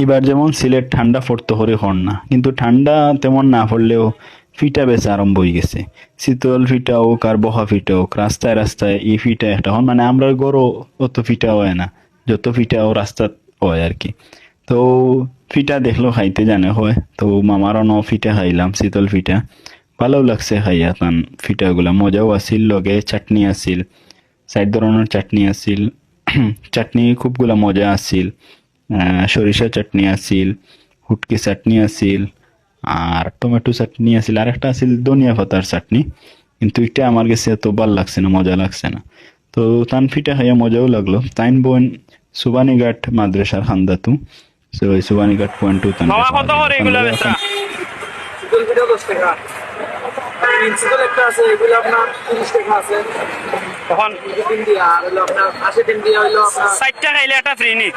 এবার যেমন সিলেট ঠান্ডা পড়তে হরে হর না, কিন্তু ঠান্ডা তেমন না পড়লেও ফিটা বেচা আরম্ভ হয়ে গেছে। শীতল ফিটা হোক আর বহা ফিটা হোক, রাস্তায় রাস্তায় এই ফিটা একটা হন, মানে আমরা গরো অত ফিটা হয় না, যত ফিটাও রাস্তা হয় আর কি। তো ফিটা দেখলো খাইতে জানে হয়, তো মামারও ন ফিটা খাইলাম, শীতল ফিটা। ভালো লাগছে খাইয়া তান ফিটাগুলা, মজাও আছিল, লগে চাটনি আছিল, 4 ধরনের চাটনি আছিল। চাটনি খুবগুলা মজা আছিল। সরিষা চাটনি আছিল, হুটকি চাটনি আছিল, আর টমেটো চাটনি আছিল, আর একটা আছিল ধনিয়া পাতার চাটনি। কিন্তু এটা আমার কাছে এত ভাল লাগছে না, মজা লাগছে না। তো তান ফিটা খাইয়া মজাও লাগলো। তাইন বোন সুবানীঘাট মাদ্রাসার খান্দাতু। তো ওই সুবানীঘাট পয়েন্টও তানকে মামা খাওয়া কত দিল, করে তান এগুলা লগে বেচা? এখন শীতল পিঠা 10 টাকা, প্রিন্সিপাল একটা আছে এগুলো আপনার 30 টাকা আছে, তখন 3 দিয়া আর হলো আপনার 80 দিয়া হইলো আপনার 60 টাকা খাইলে একটা ফ্রি নি।